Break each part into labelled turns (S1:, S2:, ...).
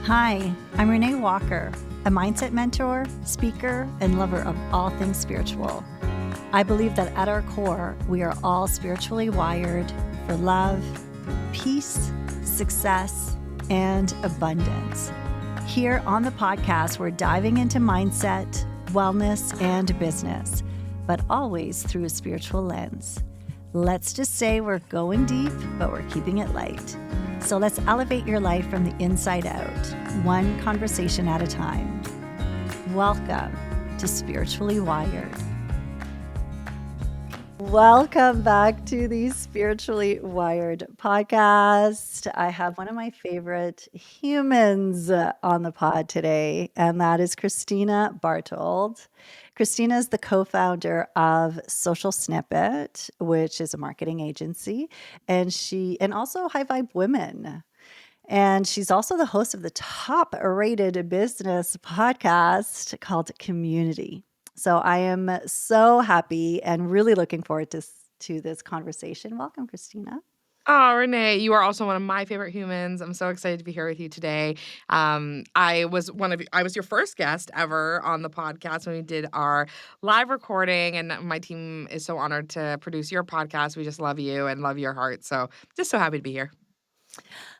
S1: Hi, I'm Renée Walker, a mindset mentor, speaker, and lover of all things spiritual. I believe that at our core, we are all spiritually wired for love, peace, success, and abundance. Here on the podcast, we're diving into mindset, wellness, and business, but always through a spiritual lens. Let's just say we're going deep, but we're keeping it light. So let's elevate your life from the inside out, one conversation at a time. Welcome to Spiritually Wired. Welcome back to the Spiritually Wired podcast. I have one of my favorite humans on the pod today, and that is Kristina Bartold. Kristina is the co-founder of Social Snippet, which is a marketing agency, and also High Vibe Women. And she's also the host of the top-rated business podcast called Community. So I am so happy and really looking forward to this conversation. Welcome, Kristina.
S2: Oh, Renee, you are also one of my favorite humans. I'm so excited to be here with you today. I was your first guest ever on the podcast when we did our live recording, and my team is so honored to produce your podcast. We just love you and love your heart. So just so happy to be here.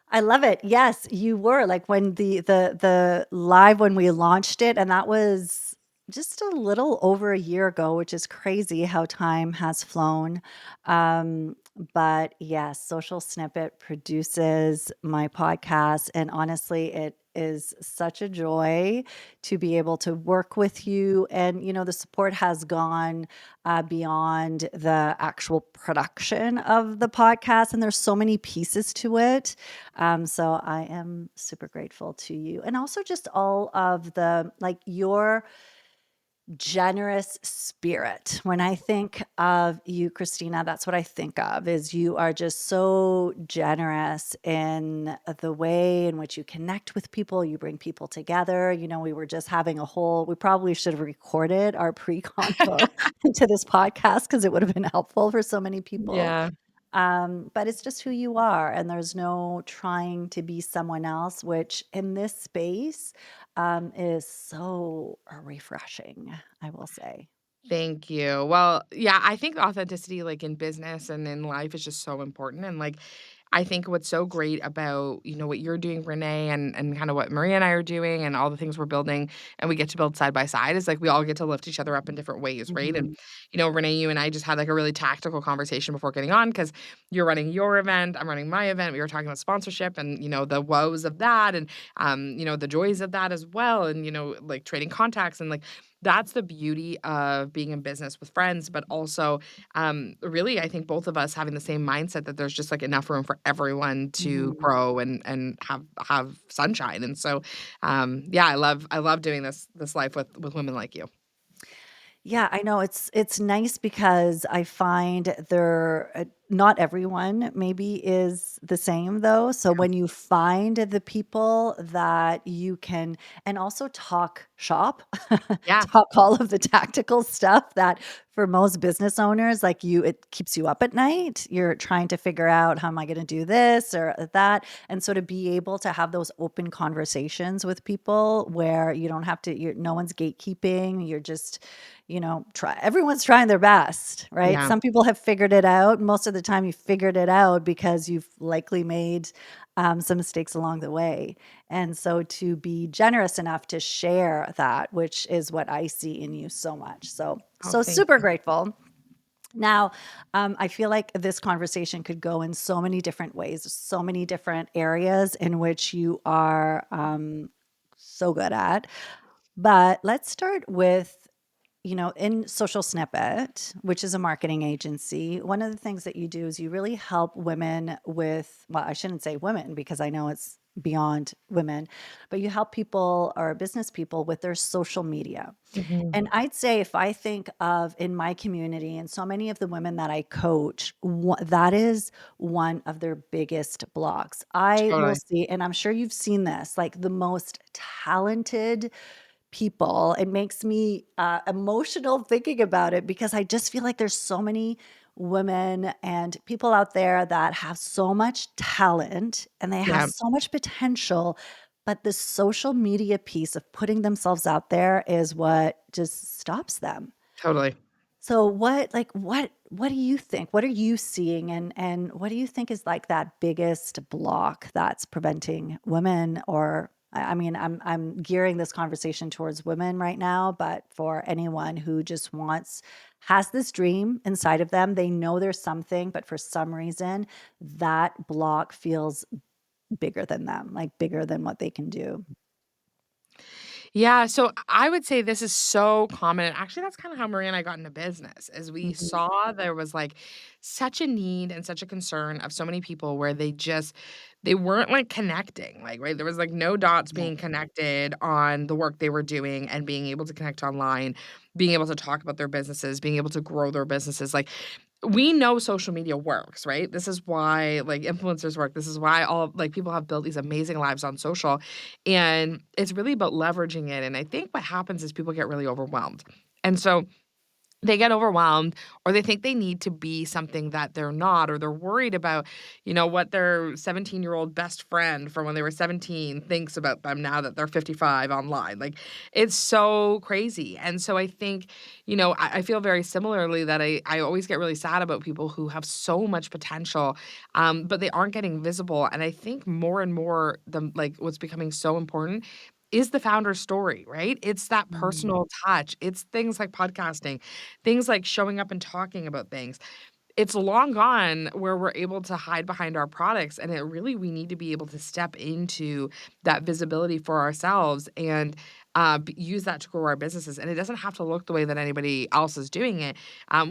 S1: I love it. Yes, you were like when the live when we launched it, and that was just a little over a year ago, which is crazy how time has flown. But yes, Social Snippet produces my podcast, and honestly, it is such a joy to be able to work with you. And the support has gone beyond the actual production of the podcast, and there's so many pieces to it. So I am super grateful to you. And also just all of your generous spirit. When I think of you, Kristina, that's what I think of is you are just so generous in the way in which you connect with people, you bring people together. We were just having we probably should have recorded our pre-convo into this podcast because it would have been helpful for so many people.
S2: Yeah.
S1: But it's just who you are, and there's no trying to be someone else, which in this space is so refreshing, I will say.
S2: Thank you. Well, yeah, I think authenticity, like in business and in life, is just so important. And I think what's so great about, what you're doing, Renee, and kind of what Maria and I are doing and all the things we're building and we get to build side by side is like we all get to lift each other up in different ways, right? And,
S1: Mhm.
S2: Renee, you and I just had like a really tactical conversation before getting on because you're running your event, I'm running my event. We were talking about sponsorship and, the woes of that and, the joys of that as well. And, like trading contacts and like that's the beauty of being in business with friends, but also really, I think both of us having the same mindset that there's just like enough room for everyone to
S1: Mhm.
S2: grow and have sunshine. And so, yeah, I love doing this life with women like you.
S1: Yeah, I know it's nice because I find not everyone maybe is the same though. So when you find the people that you can and also talk shop,
S2: Yeah,
S1: talk all of the tactical stuff that for most business owners it keeps you up at night. You're trying to figure out how am I going to do this or that, and so to be able to have those open conversations with people where you don't have to no one's gatekeeping, you're just everyone's trying their best, right?
S2: yeah.
S1: Some people have figured it out. Most of the time, you figured it out because you've likely made some mistakes along the way. And so to be generous enough to share that, which is what I see in you so much. So,
S2: Oh,
S1: so
S2: thank
S1: super
S2: you.
S1: grateful. Now, I feel like this conversation could go in so many different ways, so many different areas in which you are so good at. But let's start with in Social Snippet, which is a marketing agency, one of the things that you do is you really help women well, I shouldn't say women because I know it's beyond women, but you help people or business people with their social media.
S2: Mhm.
S1: And I'd say if I think of in my community and so many of the women that I coach, that is one of their biggest blocks. I will
S2: Totally.
S1: see, and I'm sure you've seen this, like the most talented people. It makes me emotional thinking about it because I just feel like there's so many women and people out there that have so much talent and they have
S2: Yeah.
S1: so much potential, But the social media piece of putting themselves out there is what just stops them.
S2: Totally.
S1: So what do you think? What are you seeing and what do you think is like that biggest block that's preventing women or I mean, I'm gearing this conversation towards women right now, but for anyone who just has this dream inside of them, they know there's something, but for some reason that block feels bigger than them, like bigger than what they can do.
S2: Yeah, so I would say this is so common. And actually, that's kind of how Maria and I got into business, as we
S1: Mhm.
S2: saw there was like such a need and such a concern of so many people where they weren't like connecting. Like, right. There was like no dots
S1: Yeah.
S2: being connected on the work they were doing and being able to connect online, being able to talk about their businesses, being able to grow their businesses. Like we know social media works, right? This is why like influencers work. This is why all like people have built these amazing lives on social. And it's really about leveraging it. And I think what happens is people get really overwhelmed. And so they get overwhelmed or they think they need to be something that they're not, or they're worried about, what their 17-year-old best friend from when they were 17 thinks about them now that they're 55 online. Like it's so crazy. And so I think, I feel very similarly that I always get really sad about people who have so much potential, but they aren't getting visible. And I think more and more like what's becoming so important is the founder story, right? It's that
S1: Mhm.
S2: personal touch. It's things like podcasting, things like showing up and talking about things. It's long gone where we're able to hide behind our products, and we need to be able to step into that visibility for ourselves and use that to grow our businesses. And it doesn't have to look the way that anybody else is doing it.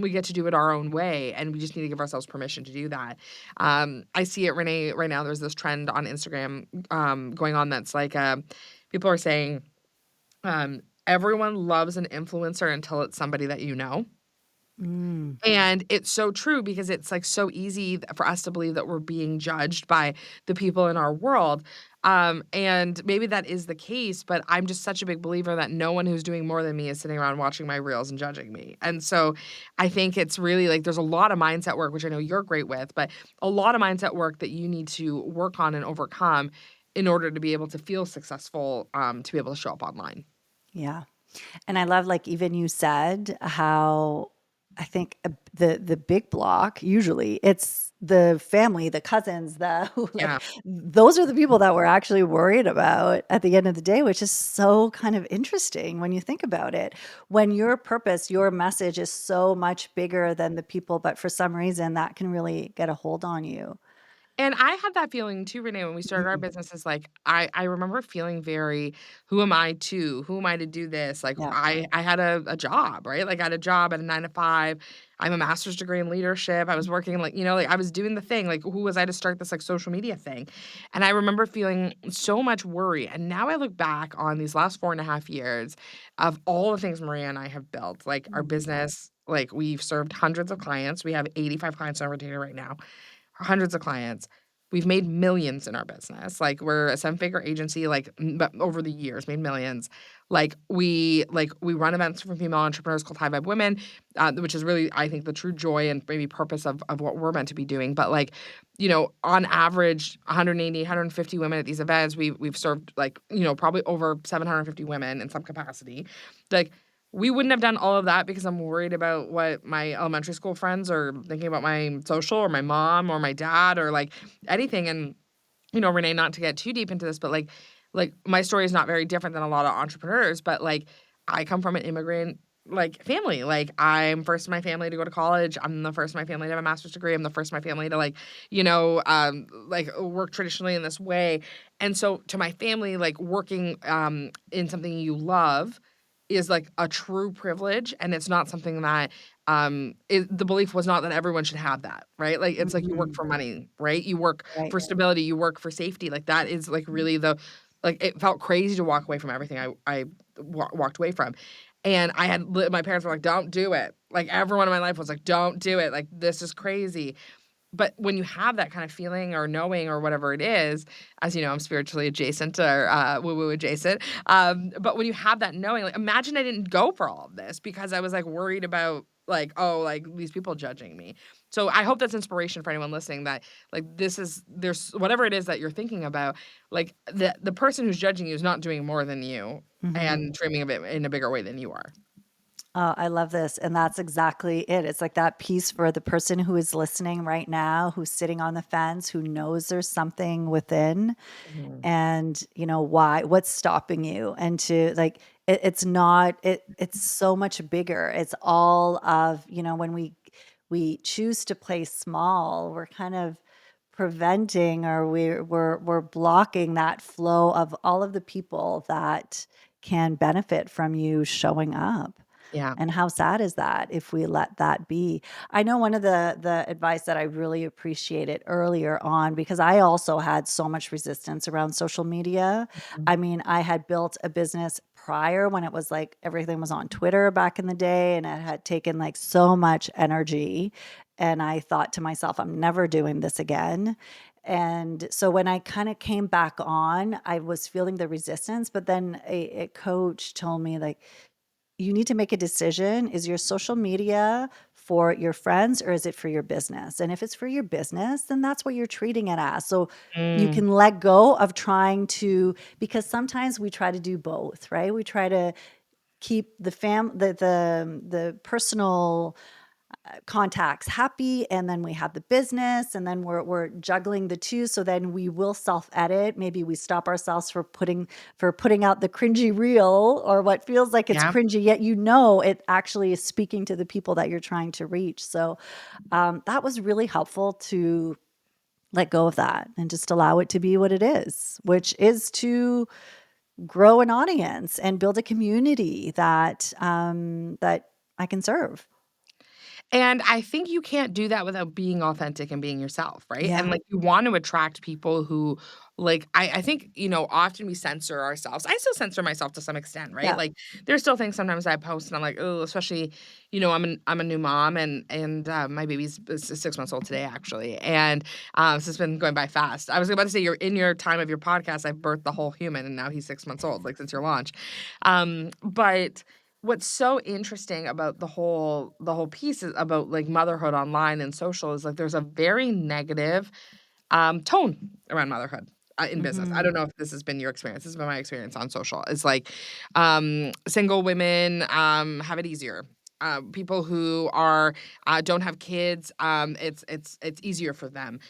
S2: We get to do it our own way, and we just need to give ourselves permission to do that. I see it, Renee, right now. There's this trend on Instagram going on that's like people are saying everyone loves an influencer until it's somebody that you know.
S1: Mm.
S2: And it's so true because it's, like, so easy for us to believe that we're being judged by the people in our world, and maybe that is the case, but I'm just such a big believer that no one who's doing more than me is sitting around watching my reels and judging me, and so I think it's really, like, there's a lot of mindset work, which I know you're great with, but a lot of mindset work that you need to work on and overcome in order to be able to feel successful, to be able to show up online.
S1: Yeah. And I love, like, even you said how I think, the big block, usually, it's the family, the cousins, the who,
S2: Yeah.
S1: like, those are the people that we're actually worried about at the end of the day, which is so kind of interesting when you think about it. When your purpose, your message is so much bigger than the people, but for some reason, that can really get a hold on you.
S2: And I had that feeling too, Renee, when we started our
S1: Mhm.
S2: businesses. Like I remember feeling very, who am I to? Who am I to do this? Like
S1: Yeah.
S2: I had a job, right? Like I had a job at a 9 to 5. I have a master's degree in leadership. I was working like, like I was doing the thing. Like who was I to start this like social media thing? And I remember feeling so much worry. And now I look back on these last 4.5 years of all the things Maria and I have built, like our
S1: Mhm.
S2: business, like we've served hundreds of clients. We have 85 clients on retainer right now, hundreds of clients. We've made millions in our business. Like we're a seven-figure agency, like but over the years made millions. Like we run events for female entrepreneurs called High Vibe Women, which is really I think the true joy and maybe purpose of what we're meant to be doing. But like, on average, 180, 150 women at these events. We've served like probably over 750 women in some capacity. Like we wouldn't have done all of that because I'm worried about what my elementary school friends are thinking about my social or my mom or my dad or like anything. And, Renee, not to get too deep into this, but like my story is not very different than a lot of entrepreneurs, but like I come from an immigrant like family. Like I'm first in my family to go to college. I'm the first in my family to have a master's degree. I'm the first in my family to like work traditionally in this way. And so to my family, like working in something you love is like a true privilege, and it's not something that the belief was not that everyone should have that, right? Like it's like you work
S1: Mhm.
S2: for money, right? You work
S1: Right.
S2: for stability, you work for safety. Like that is like really the like it felt crazy to walk away from everything I walked away from. And my parents were like, "Don't do it." Like everyone in my life was like, "Don't do it. Like this is crazy." But when you have that kind of feeling or knowing or whatever it is, as you know, I'm spiritually adjacent or woo-woo adjacent. But when you have that knowing, like imagine I didn't go for all of this because I was like worried about like, "Oh, like, these people judging me." So, I hope that's inspiration for anyone listening that, like, there's whatever it is that you're thinking about, like, the person who's judging you is not doing more than you
S1: Mhm.
S2: and dreaming of it in a bigger way than you are.
S1: Oh, I love this, and that's exactly it. It's like that piece for the person who is listening right now, who's sitting on the fence, who knows there's something within,
S2: Mhm.
S1: and what's stopping you, and to like it's not it's so much bigger. It's all of, when we choose to play small, we're kind of preventing, or we're blocking that flow of all of the people that can benefit from you showing up.
S2: Yeah.
S1: And how sad is that if we let that be? I know one of the advice that I really appreciated earlier on, because I also had so much resistance around social media.
S2: Mhm.
S1: I mean, I had built a business prior when it was like everything was on Twitter back in the day, and it had taken like so much energy. And I thought to myself, I'm never doing this again. And so when I kind of came back on, I was feeling the resistance, but then a coach told me, like, you need to make a decision. Is your social media for your friends, or is it for your business? And if it's for your business, then that's what you're treating it as. So you
S2: Mm.
S1: can let go of trying to, because sometimes we try to do both, right? We try to keep the personal contacts happy, and then we have the business, and then we're juggling the two. So then we will self-edit. Maybe we stop ourselves for putting out the cringy reel, or what feels like it's
S2: Yeah.
S1: cringy, yet it actually is speaking to the people that you're trying to reach. So that was really helpful to let go of that and just allow it to be what it is, which is to grow an audience and build a community that I can serve.
S2: And I think you can't do that without being authentic and being yourself, right? And,
S1: Yeah.
S2: like, you want to attract people who, like, I think, often we censor ourselves. I still censor myself to some extent, right?
S1: Yeah.
S2: Like, there's still things sometimes I post and I'm like, oh, especially, I'm a new mom and my baby's is 6 months old today, actually. And, so it's been going by fast. I was about to say you're in your time of your podcast, I've birthed the whole human and now he's 6 months old, like, since your launch. But what's so interesting about the whole piece is about, like, motherhood online and social is, like, there's a very negative, tone around motherhood, in business. I
S1: Mhm.
S2: don't know if this has been your experience. This has been my experience on social. It's like, single women, have it easier. People who don't have kids, it's easier for them.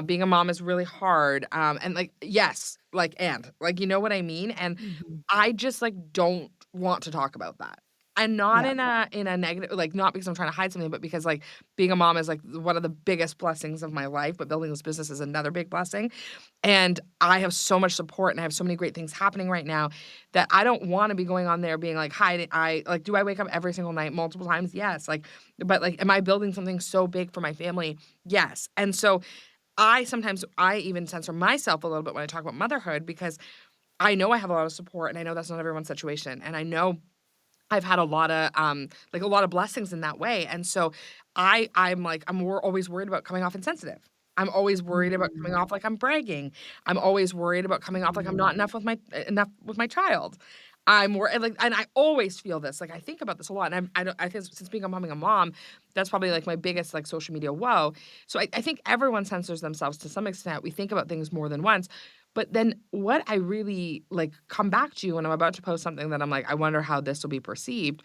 S2: Being a mom is really hard, and, like, yes, like, you know what I mean? And
S1: Mhm.
S2: I just, like, don't want to talk about that. And not
S1: Yeah.
S2: in a negative, like, not because I'm trying to hide something, but because, like, being a mom is, like, one of the biggest blessings of my life, but building this business is another big blessing. And I have so much support and I have so many great things happening right now that I don't wanna be going on there being like, "Hi, do I wake up every single night multiple times? Yes." Like, but, like, am I building something so big for my family? Yes. And so I even censor myself a little bit when I talk about motherhood because I know I have a lot of support, and I know that's not everyone's situation, and I know I've had a lotta, like, a lot of blessings in that way, and so I'm like, always worried about coming off insensitive. I'm always worried about
S1: Mhm.
S2: coming off like I'm bragging. I'm always worried about coming off like I'm not
S1: Mhm.
S2: enough with my child. I'm wor and, like, and I always feel this, like, I think about this a lot, and I don't I think since becoming a mom, that's probably, like, my biggest, like, social media woe. So I think everyone censors themselves to some extent. We think about things more than once, but then what I really, like, come back to when I'm about to post something that I'm like, "I wonder how this will be perceived,"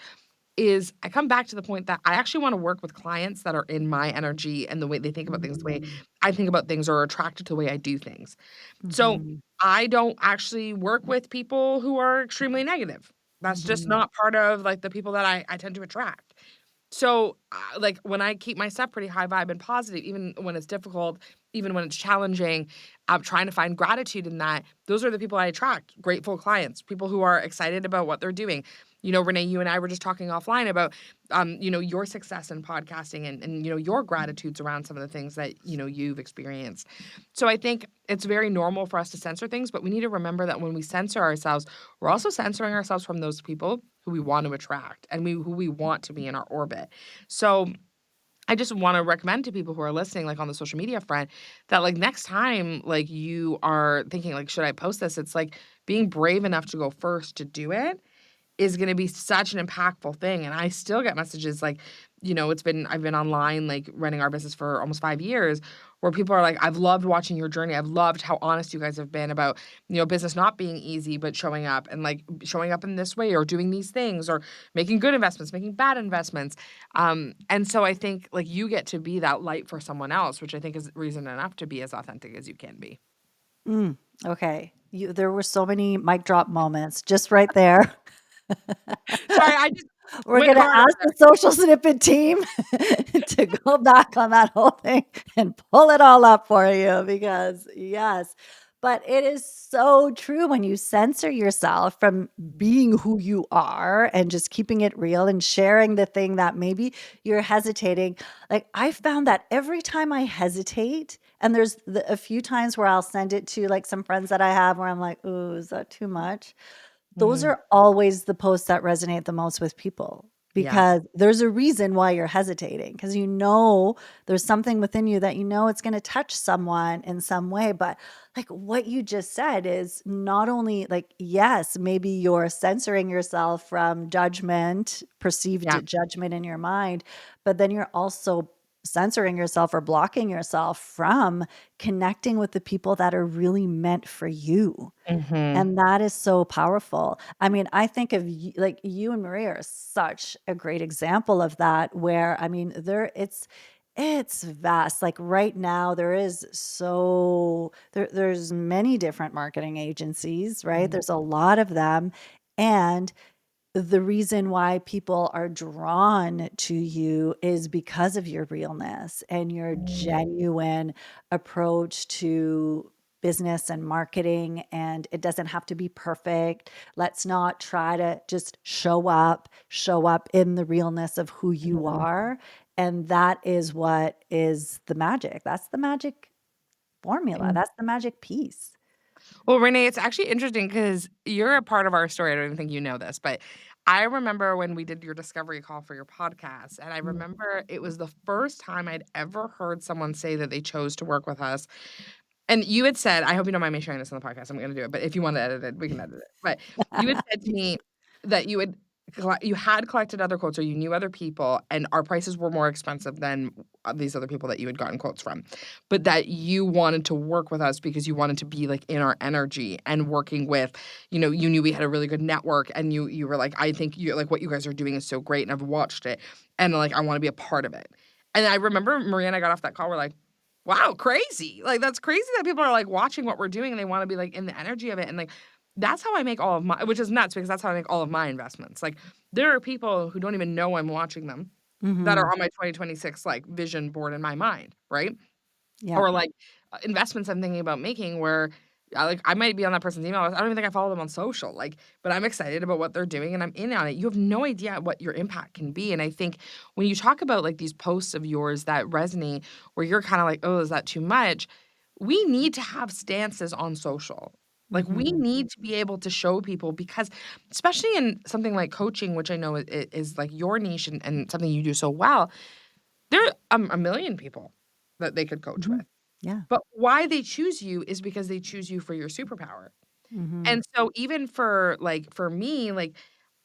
S2: is I come back to the point that I actually wanna work with clients that are in my energy and the way they think about things, the way
S1: Mhm.
S2: I think about things, or are attracted to the way I do things. So,
S1: Mhm.
S2: I don't actually work with people who are extremely negative. That's just
S1: Mhm.
S2: not part of, like, the people that I tend to attract. So, like, when I keep my stuff pretty high vibe and positive, even when it's difficult, even when it's challenging, I'm trying to find gratitude in that. Those are the people I attract, grateful clients, people who are excited about what they're doing. Renee, you and I were just talking offline about, your success in podcasting and your gratitudes around some of the things that, you've experienced. So I think it's very normal for us to censor things, but we need to remember that when we censor ourselves, we're also censoring ourselves from those people who we want to attract and who we want to be in our orbit. So I just want to recommend to people who are listening, like on the social media front, that like next time, like you are thinking, like, should I post this? It's like being brave enough to go first to do it is gonna be such an impactful thing, and I still get messages like, I've been online, like, running our business for almost 5 years, where people are like, "I've loved watching your journey. I've loved how honest you guys have been about, business not being easy, but showing up and, like, showing up in this way or doing these things or making good investments, making bad investments." And so I think, like, you get to be that light for someone else, which I think is reason enough to be as authentic as you can be.
S1: Mm, okay. There were so many mic drop moments just right there.
S2: Sorry, I just
S1: We're
S2: went
S1: gonna
S2: hard over
S1: ask
S2: there.
S1: the Social Snippet team to go back on that whole thing and pull it all up for you because yes, but it is so true when you censor yourself from being who you are and just keeping it real and sharing the thing that maybe you're hesitating. Like I found that every time I hesitate, and there's a few times where I'll send it to like some friends that I have where I'm like, "Ooh, is that too much?" Those
S2: Mm,
S1: are always the posts that resonate the most with people
S2: yeah.
S1: because there's a reason why you're hesitating because there's something within you that it's going to touch someone in some way. But like what you just said is not only like, yes, maybe you're censoring yourself from judgment, perceived
S2: Yeah.
S1: judgment in your mind, but then you're also censoring yourself or blocking yourself from connecting with the people that are really meant for you.
S2: Mhm.
S1: And that is so powerful. I mean, I think of like you and Maria are such a great example of that where I mean, it's vast. Like right now there's many different marketing agencies, right?
S2: Mhm.
S1: There's a lot of them and the reason why people are drawn to you is because of your realness and your
S2: Mm.
S1: genuine approach to business and marketing. And it doesn't have to be perfect. Let's not try to just show up in the realness of who you
S2: Mhm.
S1: are. And that is what is the magic. That's the magic formula.
S2: Mm.
S1: That's the magic piece.
S2: Well, Renee, it's actually interesting because you're a part of our story. I don't even think you know this, but I remember when we did your discovery call for your podcast, and I remember it was the first time I'd ever heard someone say that they chose to work with us. And you had said, I hope you don't mind me sharing this on the podcast. I'm gonna do it, but if you want to edit it, we can edit it. But you had said to me that you had collected other quotes or you knew other people, and our prices were more expensive than these other people that you had gotten quotes from, but that you wanted to work with us because you wanted to be like in our energy and working with, you knew we had a really good network, and you were like, I think you like what you guys are doing is so great, and I've watched it, and like I want to be a part of it. And I remember Maria and I got off that call. We're like, wow, crazy. Like, that's crazy that people are, like, watching what we're doing and they wanna be, like, in the energy of it, and, like, that's how I make all of my which is nuts because that's how I make all of my investments. Like, there are people who don't even know I'm watching them that are
S1: Mhm.
S2: on my 2026, like, vision board in my mind, right?
S1: Yeah.
S2: Or, like, investments I'm thinking about making where, I might be on that person's email list. I don't even think I follow them on social, like, but I'm excited about what they're doing and I'm in on it. You have no idea what your impact can be, and I think when you talk about, like, these posts of yours that resonate where you're kinda like, "Oh, is that too much?" We need to have stances on social. Like, we
S1: Mhm.
S2: need to be able to show people because especially in something like coaching, which I know is, like, your niche and something you do so well, there are a million people that they could coach
S1: Mhm.
S2: with.
S1: Yeah.
S2: But why they choose you is because they choose you for your superpower.
S1: Mhm.
S2: And so even for me, like,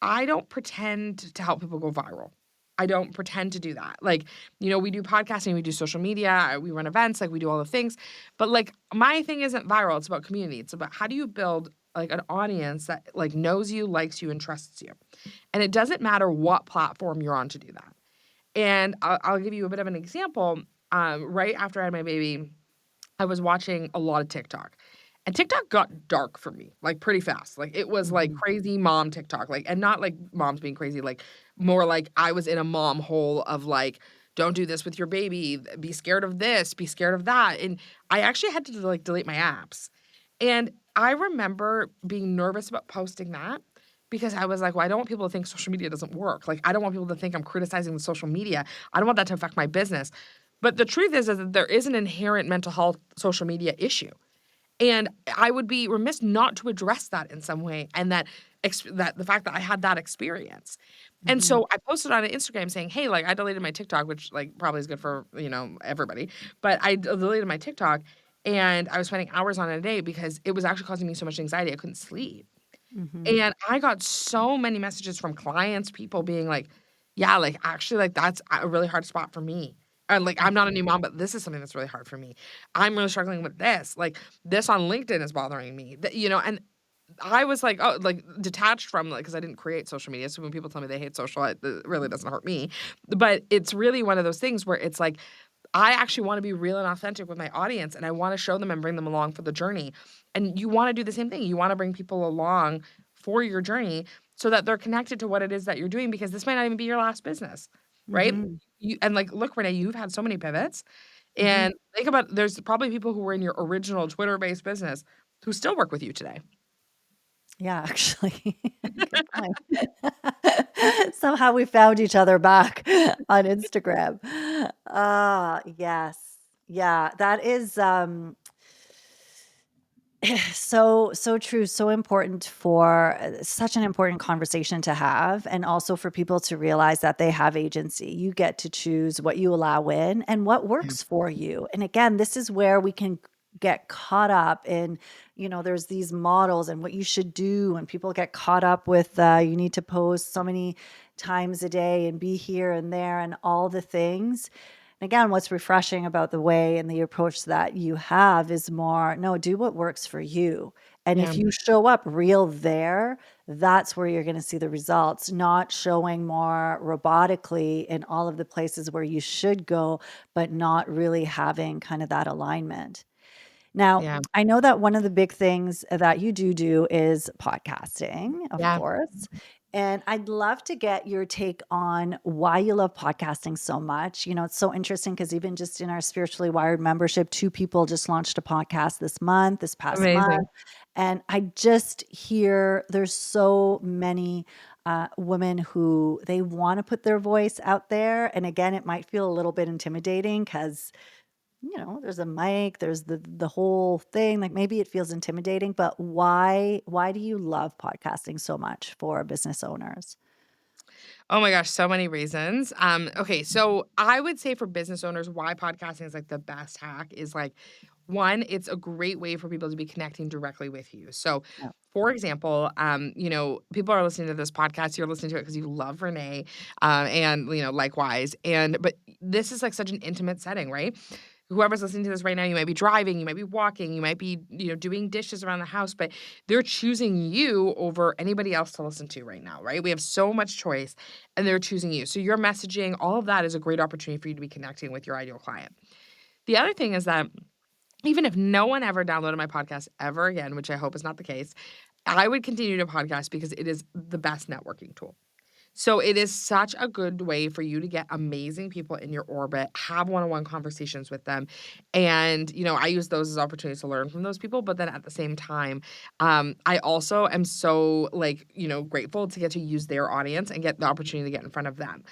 S2: I don't pretend to help people go viral. I don't pretend to do that. Like, we do podcasting, we do social media, we run events, like we do all the things. But like my thing isn't viral. It's about community. It's about how do you build like an audience that like knows you, likes you, and trusts you. And it doesn't matter what platform you're on to do that. And I'll give you a bit of an example. Right after I had my baby, I was watching a lot of TikTok. And TikTok got dark for me, like, pretty fast. Like, it was, like,
S1: Mhm.
S2: crazy mom TikTok, like and not, like, moms being crazy, like, more like I was in a mom hole of, like, "Don't do this with your baby. Be scared of this. Be scared of that." And I actually had to, like, delete my apps. And I remember being nervous about posting that because I was like, "Well, I don't want people to think social media doesn't work. Like, I don't want people to think I'm criticizing the social media. I don't want that to affect my business." But the truth is that there is an inherent mental health social media issue. And I would be remiss not to address that in some way, and that the fact that I had that experience. And
S1: Mhm.
S2: so I posted on Instagram saying, "Hey, like, I deleted my TikTok," which, like, probably is good for, everybody, but I deleted my TikTok, and I was spending hours on it a day because it was actually causing me so much anxiety, I couldn't sleep.
S1: Mhm.
S2: And I got so many messages from clients, people being like, Yeah, like, actually, like, that's a really hard spot for me. And, like, I'm not a new mom, but this is something that's really hard for me. I'm really struggling with this. Like, this on LinkedIn is bothering me. And I was like, oh, like, detached from, like, because I didn't create social media. So when people tell me they hate social, it really doesn't hurt me. But it's really one of those things where it's like, I actually wanna be real and authentic with my audience, and I wanna show them and bring them along for the journey. And you wanna do the same thing. You wanna bring people along for your journey so that they're connected to what it is that you're doing, because this might not even be your last business, right?
S1: Mhm.
S2: Like, look, Renee, you've had so many pivots,
S1: Mhm.
S2: and think about, there's probably people who were in your original Twitter-based business who still work with you today.
S1: Yeah, actually, good point. Somehow we found each other back on Instagram. Ah, yes. Yeah, that is, so true, so important for such an important conversation to have, and also for people to realize that they have agency. You get to choose what you allow in and what
S2: Yeah.
S1: works for you. And again, this is where we can get caught up in, there's these models and what you should do, and people get caught up with you need to post so many times a day and be here and there and all the things. And again, what's refreshing about the way and the approach that you have is more, no, do what works for you. And
S2: Yeah.
S1: if you show up real there, that's where you're going to see the results, not showing more robotically in all of the places where you should go, but not really having kind of that alignment. Now,
S2: Yeah.
S1: I know that one of the big things that you do is podcasting, of
S2: Yeah.
S1: course. And I'd love to get your take on why you love podcasting so much. It's so interesting because even just in our Spiritually Wired membership, two people just launched a podcast this past month.
S2: Amazing.
S1: And I just hear there's so many women who they want to put their voice out there. And again, it might feel a little bit intimidating because there's a mic, there's the whole thing, like, maybe it feels intimidating, but why do you love podcasting so much for business owners?
S2: Oh my gosh, so many reasons. Okay, so I would say for business owners, why podcasting is like the best hack is like, one, it's a great way for people to be connecting directly with you. So,
S1: Yeah.
S2: for example, people are listening to this podcast. You're listening to it because you love Renee, and likewise. But this is like such an intimate setting, right? Whoever's listening to this right now, you might be driving, you might be walking, you might be, doing dishes around the house, but they're choosing you over anybody else to listen to right now, right? We have so much choice, and they're choosing you. So your messaging, all of that is a great opportunity for you to be connecting with your ideal client. The other thing is that even if no one ever downloaded my podcast ever again, which I hope is not the case, I would continue to podcast because it is the best networking tool. So it is such a good way for you to get amazing people in your orbit, have one-on-one conversations with them. And, I use those as opportunities to learn from those people. But then at the same time, I also am so like, grateful to get to use their audience and get the opportunity to get in front of them.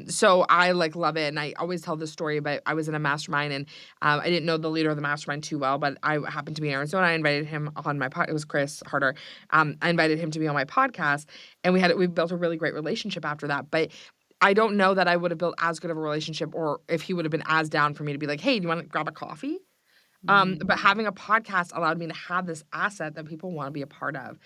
S2: So I like love it. And I always tell this story about I was in a mastermind and I didn't know the leader of the mastermind too well, but I happened to be in Arizona. I invited him on my pod. It was Chris Harder. I invited him to be on my podcast and we built a really great relationship after that. But I don't know that I would have built as good of a relationship or if he would have been as down for me to be like, "Hey, do you wanna grab a coffee?"
S1: Mm.
S2: But having a podcast allowed me to have this asset that people wanna be a part of.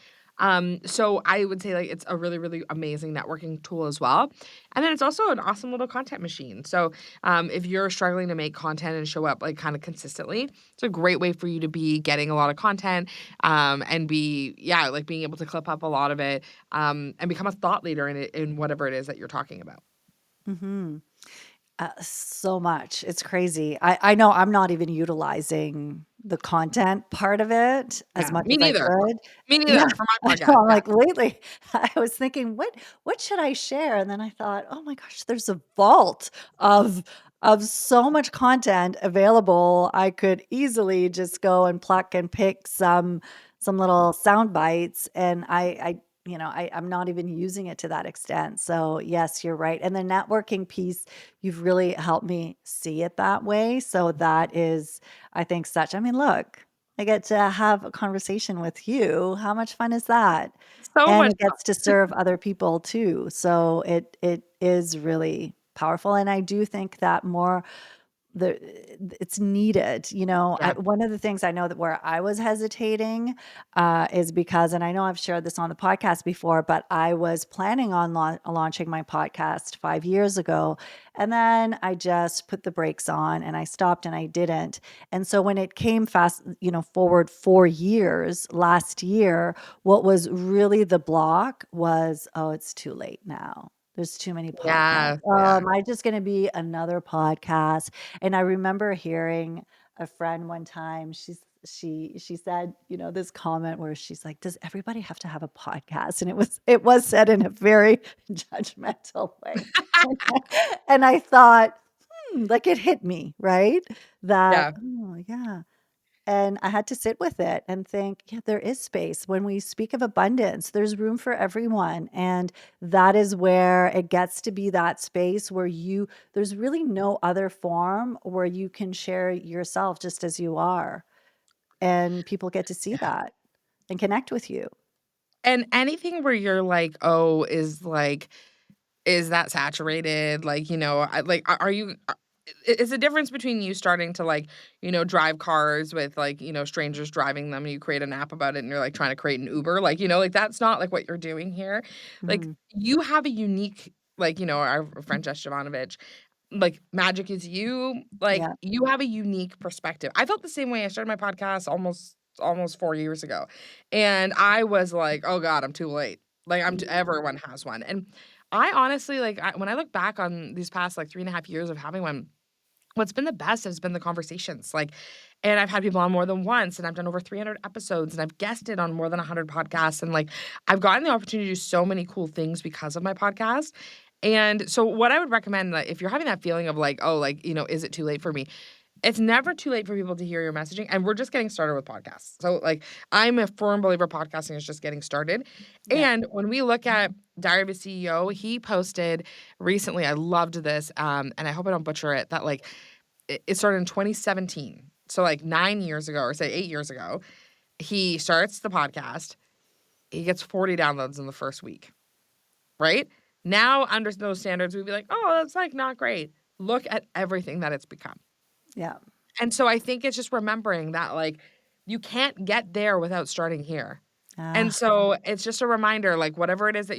S2: So I would say, like, it's a really, really amazing networking tool as well, and then it's also an awesome little content machine. So, if you're struggling to make content and show up, like, kinda consistently, it's a great way for you to be getting a lot of content, and like, being able to clip up a lot of it, and become a thought leader in whatever it is that you're talking about.
S1: Mhm. So much. It's crazy. I know I'm not even utilizing the content part of it as
S2: Yeah,
S1: much
S2: me
S1: as I
S2: neither.
S1: could.
S2: Me
S1: Yeah,
S2: neither for my
S1: I
S2: podcast,
S1: know, I'm
S2: yeah.
S1: like, lately, I was thinking, "What should I share?" And then I thought, "Oh my gosh, there's a vault of so much content available. I could easily just go and pluck and pick some little sound bites." And I'm not even using it to that extent. So, yes, you're right. And the networking piece, you've really helped me see it that way. So that is, I think, I mean, look, I get to have a conversation with you. How much fun is that?
S2: So
S1: And
S2: much
S1: it gets to serve other people too. So it is really powerful. And I do think that more the it's needed,
S2: Yeah.
S1: one of the things I know that where I was hesitating, is because and I know I've shared this on the podcast before, but I was planning on launching my podcast 5 years ago, and then I just put the brakes on and I stopped and I didn't, and so when it came fast, forward 4 years last year, what was really the block was, "Oh, it's too late now. There's too many podcasts.
S2: Yeah,
S1: Oh,
S2: yeah.
S1: am I just gonna be another podcast?" And I remember hearing a friend one time, she said, this comment where she's like, "Does everybody have to have a podcast?" And it was said in a very judgmental way. And I thought, like it hit me, right? That,
S2: Yeah.
S1: oh yeah. And I had to sit with it and think, yeah, there is space. When we speak of abundance, there's room for everyone. And that is where it gets to be that space where there's really no other form where you can share yourself just as you are. And people get to see that and connect with you.
S2: And anything where you're like, "Oh, is that saturated?" Like, are you is the difference between you starting to, drive cars with, strangers driving them, and you create an app about it, and you're, trying to create an Uber, that's not, what you're doing here. Like,
S1: Mhm.
S2: you have a unique our friend Jess Jovanovich, magic is you,
S1: Yeah.
S2: you have a unique perspective. I felt the same way. I started my podcast almost 4 years ago, and I was like, "Oh god, I'm too late." Everyone has one, and I honestly, when I look back on these past, 3.5 years of having one, what's been the best has been the conversations, and I've had people on more than once, and I've done over 300 episodes, and I've guested on more than 100 podcasts, and, I've gotten the opportunity to do so many cool things because of my podcast, and so what I would recommend, if you're having that feeling of, "Oh, is it too late for me?" It's never too late for people to hear your messaging, and we're just getting started with podcasts. So, I'm a firm believer podcasting is just getting started,
S1: Yeah.
S2: and when we look at Diary of a CEO, he posted recently, I loved this, and I hope I don't butcher it, that, it started in 2017. So, 9 years ago, or say 8 years ago, he starts the podcast, he gets 40 downloads in the first week, right? Now, under those standards, we'd be like, "Oh, that's, not great." Look at everything that it's become.
S1: Yeah.
S2: And so I think it's just remembering that, you can't get there without starting here. And
S1: Ah.
S2: so it's just a reminder, whatever it is that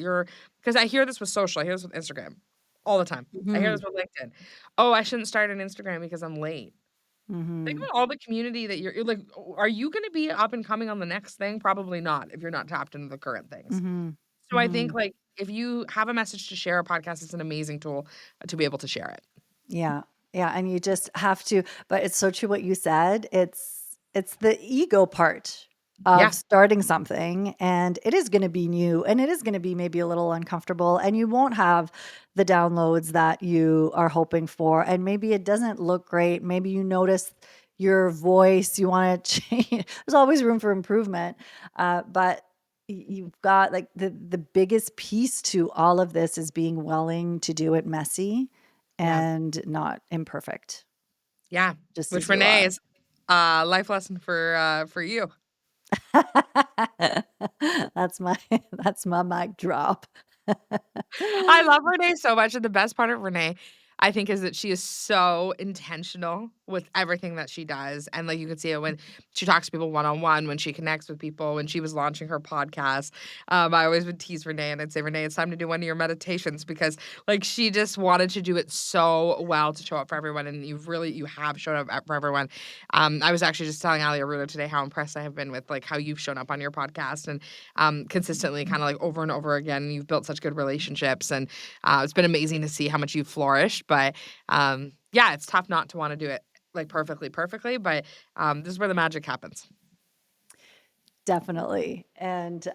S2: because I hear this with social, I hear this with Instagram all the time. I hear
S1: Mhm.
S2: this with LinkedIn. "Oh, I shouldn't start an Instagram because I'm late." Think
S1: Mhm.
S2: about all the community that you're like, are you gonna be up and coming on the next thing? Probably not if you're not tapped into the current things.
S1: Mhm.
S2: So I think,
S1: Mhm.
S2: if you have a message to share, a podcast is an amazing tool to be able to share it.
S1: Yeah. Yeah, and you just have to but it's so true what you said. It's the ego part of
S2: Yeah,
S1: starting something, and it is gonna be new, and it is gonna be maybe a little uncomfortable, and you won't have the downloads that you are hoping for, and maybe it doesn't look great. Maybe you notice your voice, you wanna change there's always room for improvement, but you've got, like, the biggest piece to all of this is being willing to do it messy
S2: yeah.
S1: and not imperfect,
S2: Yeah,
S1: just
S2: which
S1: as you
S2: Renee
S1: are.
S2: is a life lesson for you.
S1: That's my that's my mic drop.
S2: I love Renee so much, and the best part of Renee, I think, is that she is so intentional with everything that she does, and, you can see it when she talks to people one-on-one, when she connects with people, when she was launching her podcast. I always would tease Renee, and I'd say, "Renee, it's time to do one of your meditations," because, she just wanted to do it so well to show up for everyone, and you have shown up for everyone. I was actually just telling Ali Aruda today how impressed I have been with, how you've shown up on your podcast, and consistently kind of over and over again. You've built such good relationships, and it's been amazing to see how much you've flourished. But yeah, it's tough not to want to do it perfectly. But this is where the magic happens.
S1: Definitely, and,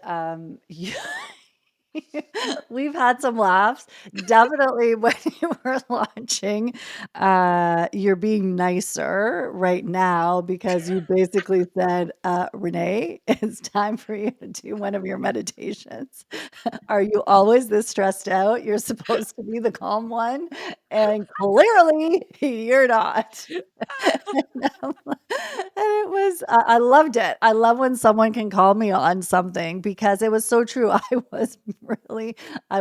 S1: we've had some laughs. Definitely when you were launching, you're being nicer right now because you basically said, "Renee, it's time for you to do one of your meditations. Are you always this stressed out? You're supposed to be the calm one, and clearly you're not." And it was I loved it. I love when someone can call me on something because it was so true. I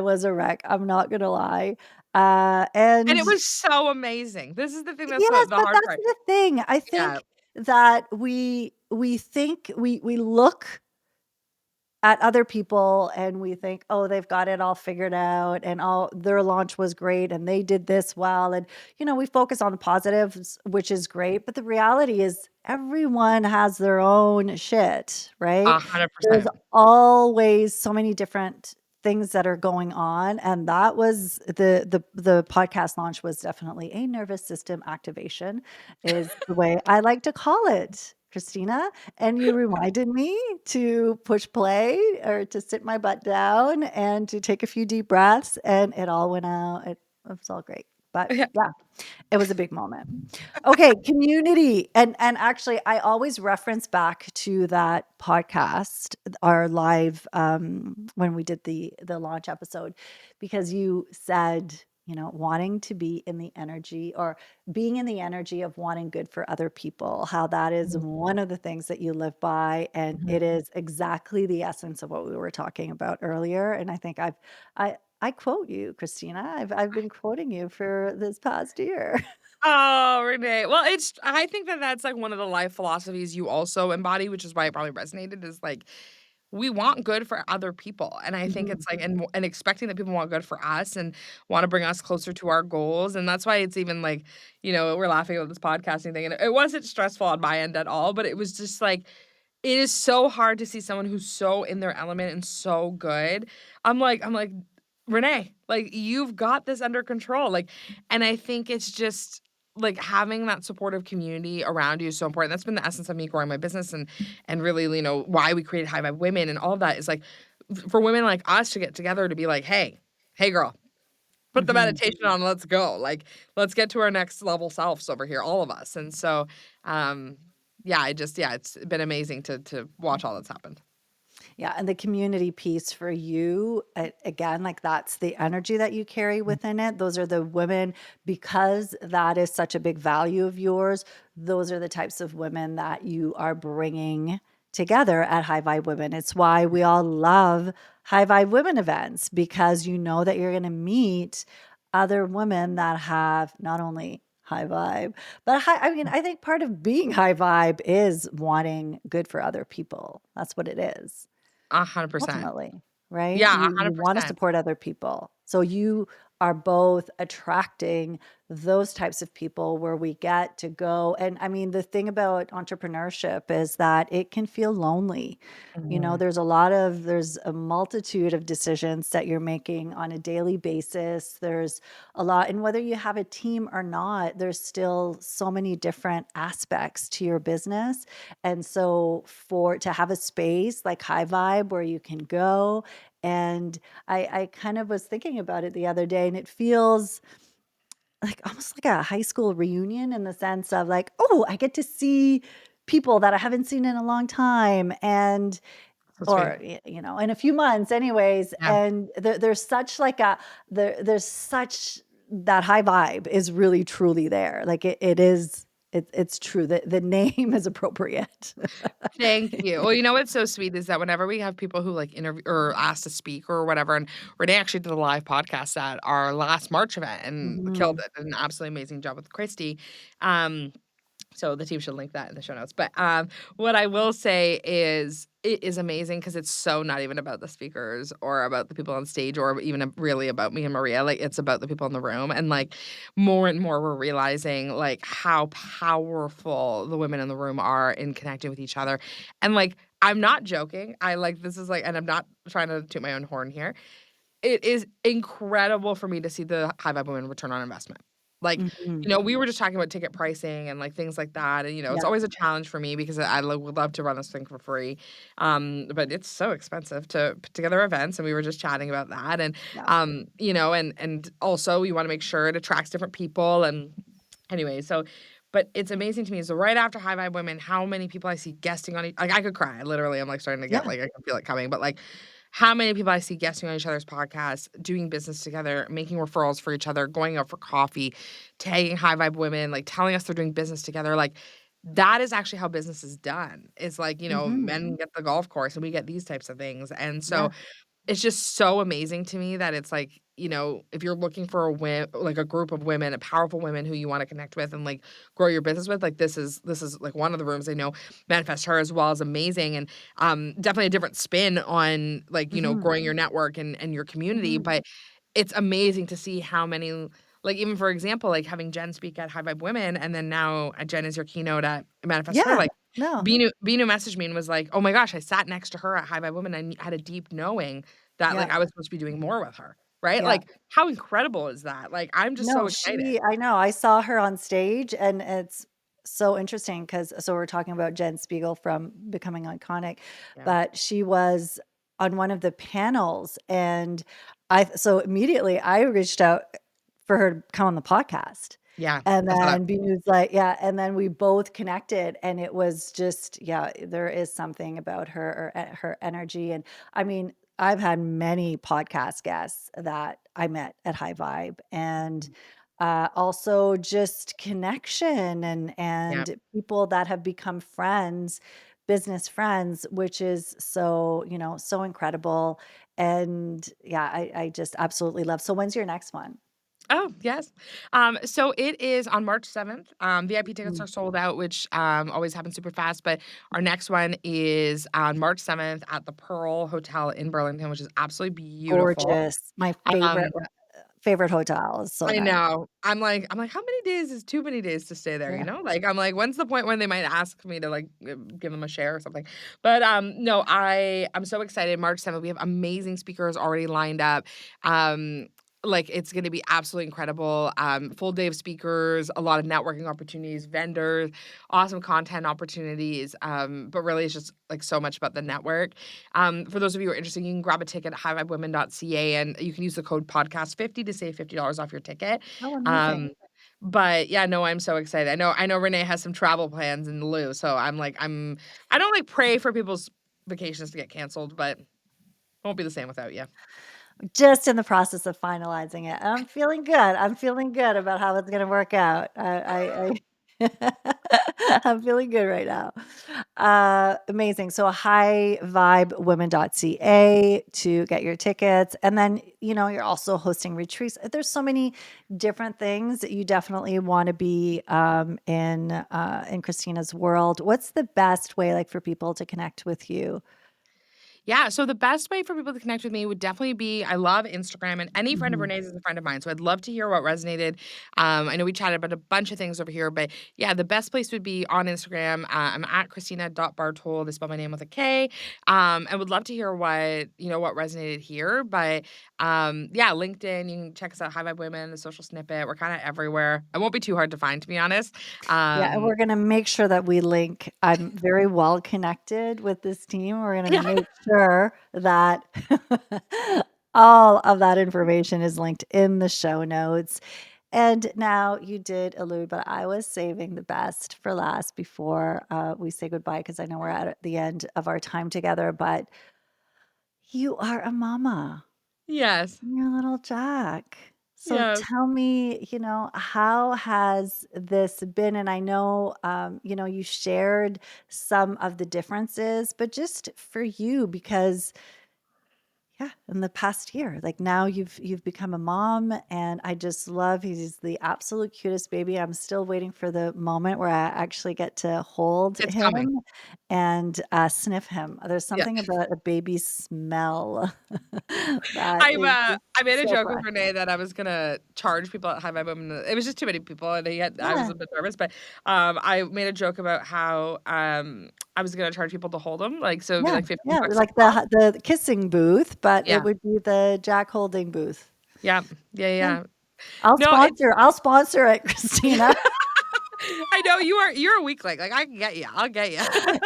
S1: was a wreck. I'm not gonna lie.
S2: And
S1: And
S2: it was so amazing. This is the thing that's
S1: yes,
S2: the
S1: but
S2: hard
S1: that's
S2: part.
S1: the thing. I
S2: Yeah.
S1: think that we think we look at other people and we think, "Oh, they've got it all figured out and all their launch was great and they did this well." And we focus on the positives, which is great, but the reality is everyone has their own shit, right? There's
S2: 100%.
S1: always so many different things that are going on, and that was the podcast launch was definitely a nervous system activation is the way I like to call it, Christina. And you reminded me to push play or to sit my butt down and to take a few deep breaths, and it all went out. It was all great. But
S2: Yeah.
S1: yeah, it was a big moment. Okay, community. And actually I always reference back to that podcast, our live when we did the launch episode, because you said, wanting to be in the energy or being in the energy of wanting good for other people, how that is
S2: Mhm,
S1: one of the things that you live by. And
S2: mhm.
S1: it is exactly the essence of what we were talking about earlier. And I think I quote you, Christina. I've been quoting you for this past year.
S2: Oh, Renee. Well, I think that that's, like, one of the life philosophies you also embody, which is why it probably resonated, is, like, we want good for other people, and I think
S1: Mhm.
S2: it's, like and expecting that people want good for us and wanna bring us closer to our goals, and that's why it's even, like, we're laughing about this podcasting thing, and it wasn't stressful on my end at all, but it was just, like, it is so hard to see someone who's so in their element and so good. I'm like, "Renee, like, you've got this under control," like, and I think it's just, like, having that supportive community around you is so important. That's been the essence of me growing my business and really, why we created High Vibe Women and all of that is, like, for women like us to get together to be like, "Hey, hey, girl, put the
S1: Mhm.
S2: medication on, let's go. Like, let's get to our next level selves over here, all of us." And so, um, yeah, it's been amazing to watch all that's happened.
S1: Yeah, and the community piece for you, again, like that's the energy that you carry within it. Those are the women, because that is such a big value of yours. Those are the types of women that you are bringing together at High Vibe Women. It's why we all love High Vibe Women events, because you know that you're going to meet other women that have not only high vibe, but I mean, I think part of being high vibe is wanting good for other people. That's what it is.
S2: 100%.
S1: Ultimately, right?
S2: Yeah,
S1: You wanna
S2: 100%.
S1: support other people. So you are both attracting those types of people where we get to go, and I mean, the thing about entrepreneurship is that it can feel lonely.
S2: Mhm.
S1: There's a multitude of decisions that you're making on a daily basis. There's a lot, and whether you have a team or not, there's still so many different aspects to your business. And so for to have a space like High Vibe where you can go, and I kind of was thinking about it the other day, and it feels like almost like a high school reunion in the sense of like, "Oh, I get to see people that I haven't seen in a long time," and
S2: So sweet.
S1: or, in a few months anyways,
S2: Yeah.
S1: and there's such like there's such that high vibe is really truly there. Like it is it's true. The name is appropriate.
S2: Thank you. Well, you know what's so sweet is that whenever we have people who, like, interview or ask to speak or whatever, and Renee actually did a live podcast at our last March event and killed
S1: Mhm.
S2: it, did an absolutely amazing job with Christy. Um So the team should link that in the show notes. But, what I will say is it is amazing because it's so not even about the speakers or about the people on stage or even really about me and Maria. Like, it's about the people in the room. And, like, more and more we're realizing, like, how powerful the women in the room are in connecting with each other. And, like, I'm not joking. This is, like, and I'm not trying to toot my own horn here. It is incredible for me to see the High Vibe Women return on investment. Like,
S1: Mhm.
S2: we were just talking about ticket pricing and, like, things like that, and, it's
S1: Yeah.
S2: always a challenge for me because would love to run this thing for free, but it's so expensive to put together events, and we were just chatting about that, and,
S1: Yeah.
S2: and also you wanna make sure it attracts different people, and anyway, so but it's amazing to me, so right after High Vibe Women, how many people I see guesting on I could cry, literally, I'm, like, starting to get,
S1: Yeah.
S2: like I can feel it coming, but, like, how many people I see guesting on each other's podcasts, doing business together, making referrals for each other, going out for coffee, tagging High Vibe Women, like, telling us they're doing business together, like, that is actually how business is done. It's like,
S1: Mhm.
S2: men get the golf course, and we get these types of things, and so
S1: Yeah.
S2: it's just so amazing to me that it's like if you're looking for like a group of women, a powerful women who you want to connect with and like grow your business with, like this is like one of the rooms. I know Manifest Her as well is amazing, and definitely a different spin on like,
S1: Mhm,
S2: growing your network and your community.
S1: mhm.
S2: But it's amazing to see how many, like, even for example, like having Jen speak at High Vibe Women, and then now Jen is your keynote at Manifest Her.
S1: Yeah,
S2: Like,
S1: no,
S2: Binu messaged me and was like, "Oh my gosh, I sat next to her at High Vibe Women and had a deep knowing that
S1: yeah,
S2: like I was supposed to be doing more with her." Right?
S1: yeah.
S2: Like, how incredible is that? Like, I'm just so
S1: No,
S2: excited.
S1: I know, I saw her on stage, and it's so interesting because we're talking about Jen Spiegel from Becoming Iconic,
S2: Yeah.
S1: but she was on one of the panels, and so immediately I reached out for her to come on the podcast,
S2: Yeah.
S1: and
S2: I saw that.
S1: then Benu's like yeah, and then we both connected, and it was just yeah, there is something about her or her energy, and I mean, I've had many podcast guests that I met at High Vibe, and also just connection
S2: Yeah.
S1: and people that have become friends, business friends, which is so, so incredible. And yeah, I just absolutely love. So when's your next one?
S2: Oh, yes. So it is on March 7th. VIP tickets
S1: Mm,
S2: are sold out, which always happens super fast. But our next one is on March 7th at the Pearl Hotel in Burlington, which is absolutely beautiful.
S1: gorgeous. My
S2: Um,
S1: favorite hotel is so
S2: I
S1: nice.
S2: know. I'm like, how many days is too many days to stay there, you
S1: Yeah.
S2: know? Like, I'm like, when's the point when they might ask me to like give them a share or something? But no, I'm so excited. March 7th, we have amazing speakers already lined up. Um like it's going to be absolutely incredible. Full day of speakers, a lot of networking opportunities, vendors, awesome content opportunities. But really it's just like so much about the network. For those of you who are interested, you can grab a ticket at highvibewomen.ca and you can use the code podcast50 to save $50 off your ticket.
S1: Oh, amazing.
S2: Um, but yeah, no, I'm so excited. I know Renee has some travel plans in lieu, so I don't like pray for people's vacations to get canceled, but it won't be the same without you.
S1: Just in the process of finalizing it. I'm feeling good. I'm feeling good about how it's gonna work out. I'm feeling good right now. Amazing. So highvibewomen.ca to get your tickets. And then, you're also hosting retreats. There's so many different things that you definitely want to be in Christina's world. What's the best way like for people to connect with you?
S2: Yeah, so the best way for people to connect with me would definitely be I love Instagram, and any friend of
S1: Mhm.
S2: Renee's is a friend of mine, so I'd love to hear what resonated. I know we chatted about a bunch of things over here, but yeah, the best place would be on Instagram. I'm at Kristina.Bartold. I spell my name with a K. And would love to hear what resonated here. But yeah, LinkedIn, you can check us out, High Vibe Women, the Social Snippet. We're kind of everywhere. It won't be too hard to find, to be honest.
S1: Yeah, and
S2: Um,
S1: we're gonna make sure that we link. I'm very well connected with this team. We're gonna
S2: yeah.
S1: make sure that all of that information is linked in the show notes. And now you did allude, but I was saving the best for last before we say goodbye because I know we're at the end of our time together. But you are a mama.
S2: Yes.
S1: Your little Jack. So
S2: Yes.
S1: tell me, how has this been? And I know, you shared some of the differences, but just for you, because yeah, in the past year, like now you've become a mom, and I just love he's the absolute cutest baby. I'm still waiting for the moment where I actually get to hold
S2: It's coming.
S1: him and sniff him. There's
S2: Yeah.
S1: something about a baby smell that is just
S2: I made a
S1: so
S2: joke with
S1: precious.
S2: Renee that I was gonna charge people at High Vibe Women. It was just too many people, and I was
S1: Yeah.
S2: a bit nervous, but, I made a joke about how, I was gonna charge people to hold them, like, so it'd be
S1: Yeah,
S2: like 15
S1: yeah,
S2: bucks a
S1: like
S2: pop.
S1: the kissing booth, but it
S2: Yeah.
S1: would be the Jack holding booth.
S2: Yeah. Yeah,
S1: Yeah,
S2: yeah. No, it's
S1: I'll sponsor it, Christina.
S2: I know you're a weakling, like, I can get you, I'll get you.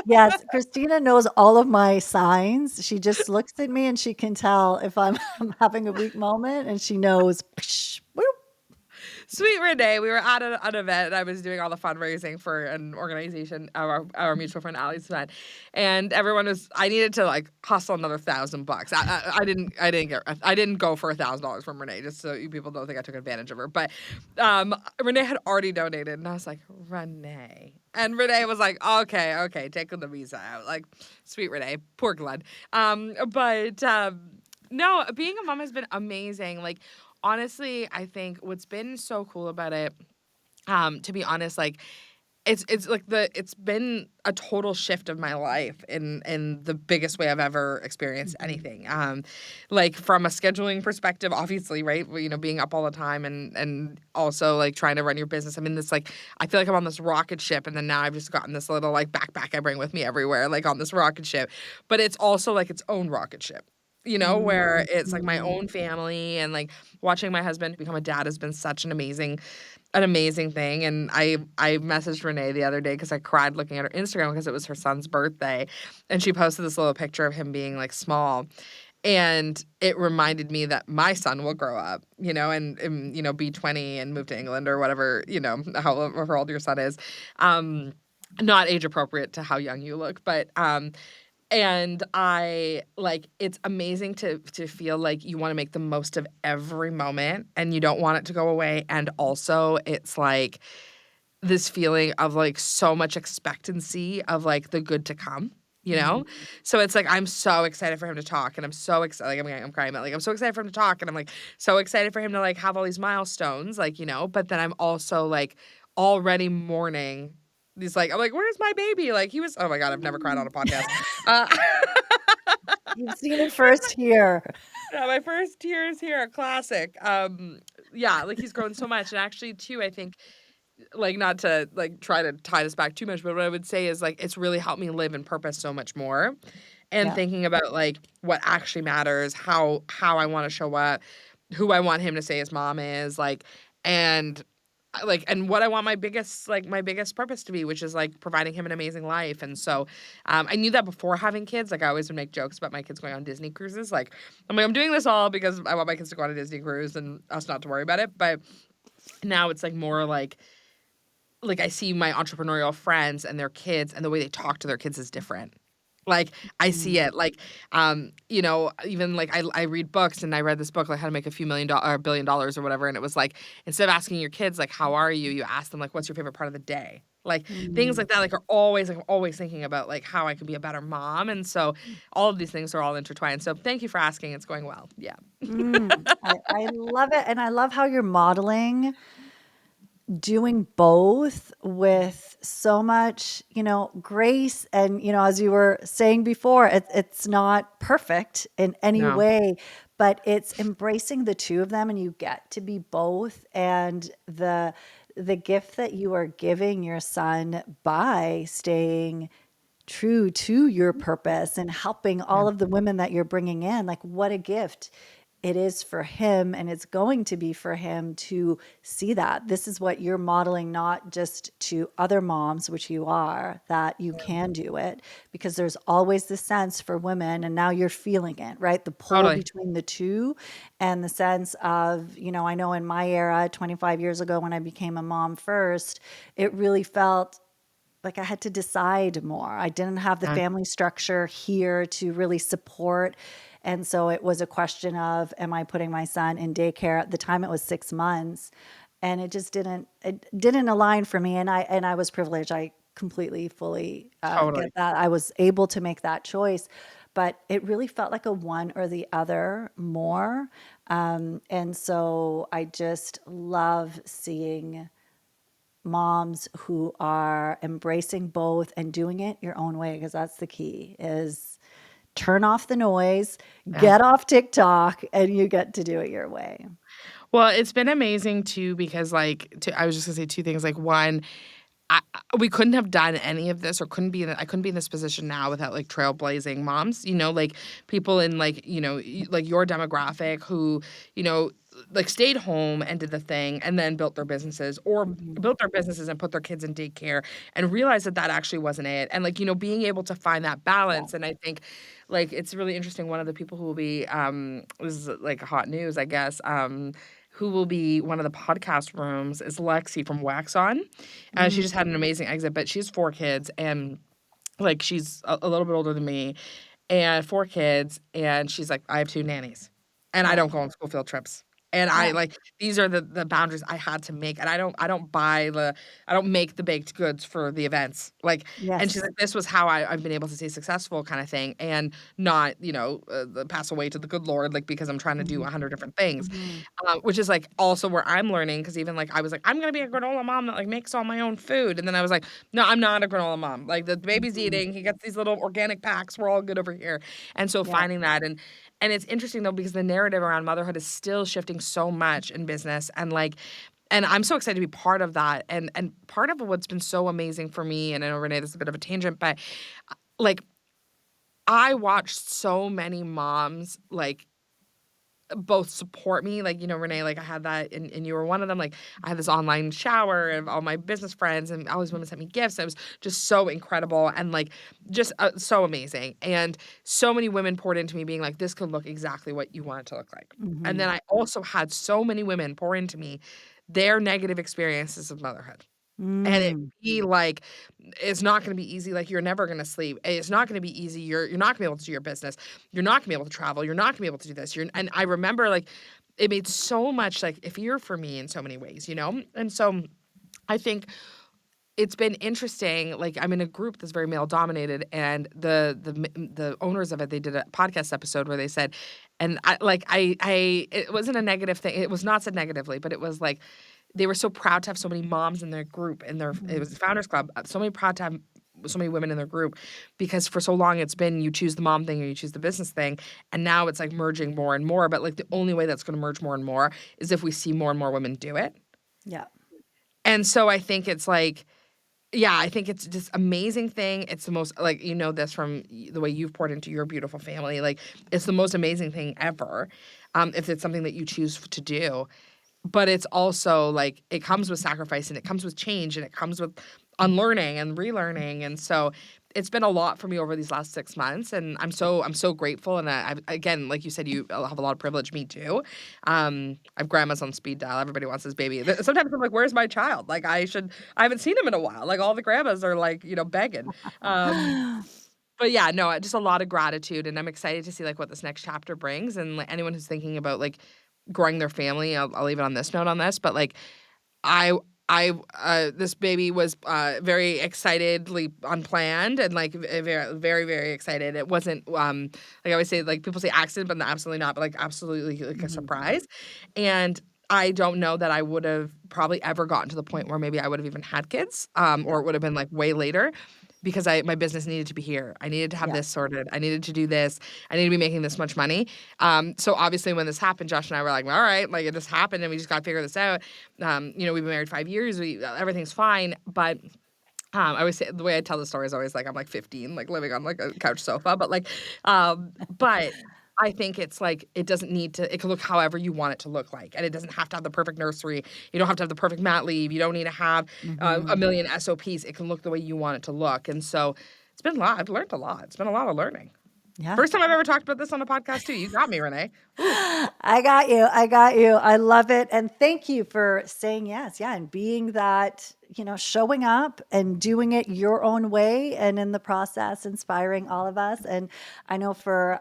S1: Yes, Christina knows all of my signs. She just looks at me and she can tell if I'm I'm having a weak moment, and she knows, "Psh, boop."
S2: Sweet Renee, we were at an event, and I was doing all the fundraising for an organization, our mutual friend Allie's event, and everyone was. I needed to like hustle another $1,000. I didn't go for $1,000 from Renee, just so you people don't think I took advantage of her. But Renee had already donated, and I was like, Renee, and Renee was like, okay, okay, taking the visa out, like sweet Renee, poor Glenn. But No, being a mom has been amazing. Like, honestly, I think what's been so cool about it, to be honest, like, it's been a total shift of my life in the biggest way I've ever experienced
S1: Mhm.
S2: anything. Like, from a scheduling perspective, obviously, right? Well, being up all the time and also like trying to run your business. I mean, this like I feel like I'm on this rocket ship, and then now I've just gotten this little like backpack I bring with me everywhere, like on this rocket ship. But it's also like its own rocket ship. Where it's like my
S1: Mhm.
S2: own family and like watching my husband become a dad has been such an amazing thing, and I messaged Renee the other day because I cried looking at her Instagram because it was her son's birthday, and she posted this little picture of him being, like, small, and it reminded me that my son will grow up, and be 20 and move to England or whatever, however old your son is. Um, Not age appropriate to how young you look, but, and it's amazing to feel like you wanna make the most of every moment and you don't want it to go away, and also it's like this feeling of, like, so much expectancy of, like, the good to come, you know?
S1: Mhm.
S2: So it's like, I'm so excited for him to talk, and I'm so excited. I'm crying, but, like, I'm so excited for him to talk, and I'm, like, so excited for him to, like, have all these milestones, but then I'm also, like, already mourning these, like I'm like, "Where's my baby?" Like, he was oh my god, I've never cried on
S1: Mm.
S2: a podcast. Uh
S1: You've seen it first here.
S2: Yeah, my first tears here, classic. Yeah, like, he's grown so much, and actually, too, I think like, not to, like, try to tie this back too much, but what I would say is, like, it's really helped me live in purpose so much more, and
S1: Yeah.
S2: thinking about, like, what actually matters, how I wanna show up, who I want him to say his mom is, and and what I want my biggest purpose to be, which is, like, providing him an amazing life, and so, I knew that before having kids, like, I always would make jokes about my kids going on Disney cruises, like, I'm like, "I'm doing this all because I want my kids to go on a Disney cruise and us not to worry about it," but now it's, like, more like, I see my entrepreneurial friends and their kids, and the way they talk to their kids is different. Like, I see
S1: Mm.
S2: it, like, even, like, I read books, and I read this book, like, How to Make a Few Million Dollars or $1 billion or whatever, and it was like, instead of asking your kids, like, "How are you?" You ask them, like, "What's your favorite part of the day?" Like, things
S1: Mm.
S2: like that, like, are always like, I'm always thinking about, like, how I can be a better mom, and so all of these things are all intertwined, so thank you for asking, it's going well, yeah.
S1: I love it, and I love how you're modeling doing both with so much, grace and, as you were saying before, it's not perfect in any
S2: No,
S1: way, but it's embracing the 2 of them and you get to be both, and the gift that you are giving your son by staying true to your purpose and helping
S2: yeah,
S1: all of the women that you're bringing in, like, what a gift it is for him, and it's going to be for him to see that this is what you're modeling, not just to other moms, which you are, that you can do it, because there's always the sense for women, and now you're feeling it, right? The pull
S2: totally,
S1: between the two, and the sense of, I know in my era, 25 years ago, when I became a mom first, it really felt like I had to decide more. I didn't have the
S2: yeah,
S1: family structure here to really support. And so it was a question of, am I putting my son in daycare? At the time it was 6 months. And it didn't align for me. And I was privileged. I completely, fully get
S2: totally,
S1: that. I was able to make that choice. But it really felt like a one or the other more. And so I just love seeing moms who are embracing both and doing it your own way, because that's the key is turn off the noise,
S2: yeah.
S1: get off TikTok, and you get to do it your way.
S2: Well, it's been amazing too because, I was just gonna say 2 things, like, 1, we couldn't have done any of this or I couldn't be in this position now without, like, trailblazing moms, like, people in, like, like, your demographic who, you know, like, stayed home and did the thing and then built their businesses or
S1: Mhm.
S2: built their businesses and put their kids in daycare and realized that that actually wasn't it, and, like, being able to find that
S1: Yeah.
S2: balance, and I think, like, it's really interesting, one of the people who will be, this is, like, hot news, I guess, who will be one of the podcast rooms is Lexi from Wax On. She just
S1: Mm,
S2: had an amazing exit, but she has 4 kids, and, like, she's a little bit older than me, and 4 kids, and she's like, "I have 2 nannies, and I
S1: yeah.
S2: don't go on school field trips." And I
S1: Yeah.
S2: like these are the boundaries I had to make, and I don't make the baked goods for the events. Like, and she's
S1: Yes.
S2: like, "This was how I've been able to stay successful," kind of thing, and not, pass away to the good Lord, like, because I'm trying to do
S1: Mhm.
S2: 100 different things.
S1: Mhm.
S2: Which is, like, also where I'm learning, because even, like, I was like, "I'm gonna be a granola mom that, like, makes all my own food," and then I was like, "No, I'm not a granola mom. Like, the baby's
S1: Mhm.
S2: eating, he gets these little organic packs, we're all good over here." And so
S1: Yeah.
S2: finding that, and it's interesting, though, because the narrative around motherhood is still shifting so much in business, and, like, and I'm so excited to be part of that, and part of what's been so amazing for me, and I know, Renee, this is a bit of a tangent, but, like, I watched so many moms, like, both support me, like, Renee, like, I had that, and you were one of them, like, I had this online shower of all my business friends, and all these women sent me gifts. It was just so incredible and, like, just, so amazing, and so many women poured into me being like, "This could look exactly what you want it to look like." And then
S1: Mhm.
S2: I also had so many women pour into me their negative experiences of motherhood. And it
S1: Mm.
S2: be like, "It's not gonna be easy, like, you're never gonna sleep. It's not gonna be easy. You're not gonna be able to do your business. You're not gonna be able to travel. You're not gonna be able to do this. You're," and I remember, like, it made so much, like, fear for me in so many ways, you know? And so, I think it's been interesting, like, I'm in a group that's very male dominated, and the owners of it, they did a podcast episode where they said, and I it wasn't a negative thing, it was not said negatively, but it was like, they were so proud to have so many moms in their group, in their it
S1: Mhm.
S2: was a founders club, so many proud to have so many women in their group, because for so long it's been you choose the mom thing or you choose the business thing, and now it's, like, merging more and more, but, like, the only way that's gonna merge more and more is if we see more and more women do it.
S1: Yeah.
S2: And so I think it's like, yeah, I think it's just amazing thing. It's the most, like, this from the way you've poured into your beautiful family. Like, it's the most amazing thing ever, if it's something that you choose to do. But it's also, like, it comes with sacrifice, and it comes with change, and it comes with unlearning and relearning, and so it's been a lot for me over these last 6 months, and I'm so grateful, and I've again, like you said, you have a lot of privilege, me too. I've grandma's on speed dial, everybody wants this baby. Sometimes I'm like, "Where's my child?" Like, I haven't seen him in a while, like, all the grandmas are, like, begging. Um but yeah, no, just a lot of gratitude, and I'm excited to see, like, what this next chapter brings, and, like, anyone who's thinking about, like, growing their family, I'll leave it on this note on this, but, like, I this baby was, very excitedly unplanned, and, like, very, very, very excited. It wasn't, like I always say, like, people say accident, but absolutely not, but, like, absolutely, like, a
S1: Mhm.
S2: surprise, and I don't know that I would've probably ever gotten to the point where maybe I would've even had kids,
S1: Yeah.
S2: or it would've been, like, way later, because my business needed to be here. I needed to have
S1: Yeah.
S2: this sorted. I needed to do this. I needed to be making this much money. So obviously when this happened, Josh and I were like, "All right, like, it just happened, and we just gotta figure this out." We've been married 5 years. Everything's fine, but I always say, the way I tell the story is always like I'm like 15, like living on like a couch sofa, but I think it's like it doesn't need to. It can look however you want it to look like, and it doesn't have to have the perfect nursery. You don't have to have the perfect mat leave. You don't need to have a
S1: Mhm.
S2: million SOPs. It can look the way you want it to look, and so it's been a lot. I've learned a lot. It's been a lot of learning.
S1: Yeah.
S2: First time I've ever talked about this on a podcast too. You got me, Renee. Ooh.
S1: I got you. I got you. I love it. And thank you for saying yes. Yeah. And being that, showing up and doing it your own way. And in the process, inspiring all of us. And I know for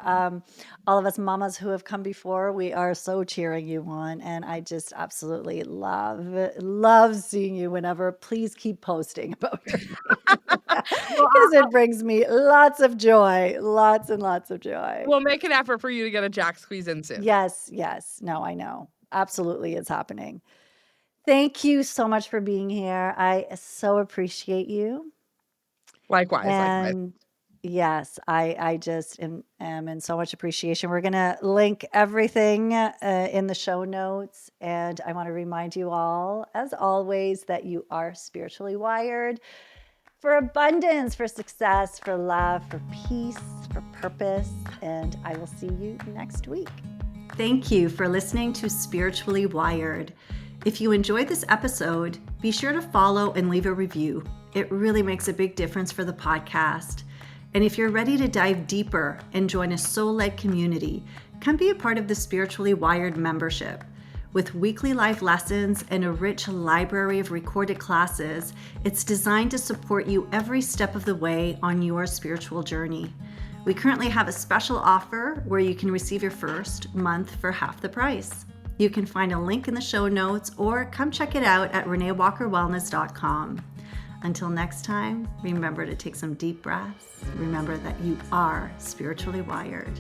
S1: all of us mamas who have come before, we are so cheering you on. And I just absolutely love seeing you whenever. Please keep posting about your baby
S2: Well,
S1: because it brings me lots of joy, lots and lots of joy.
S2: we'll make an effort for you to get a Jack squeeze in soon.
S1: Yes, yes. No, I know. Absolutely, it's happening. Thank you so much for being here. I so appreciate you.
S2: Likewise, likewise.
S1: And yes, I just am in so much appreciation. We're going to link everything in the show notes. And I want to remind you all, as always, that you are spiritually wired for abundance, for success, for love, for peace, for purpose. And I will see you next week. Thank you for listening to Spiritually Wired. If you enjoyed this episode, be sure to follow and leave a review. It really makes a big difference for the podcast. And if you're ready to dive deeper and join a soul-led community, come be a part of the Spiritually Wired membership. With weekly live lessons and a rich library of recorded classes, it's designed to support you every step of the way on your spiritual journey. We currently have a special offer where you can receive your first month for half the price. You can find a link in the show notes or come check it out at reneewalkerwellness.com. Until next time, remember to take some deep breaths. Remember that you are spiritually wired.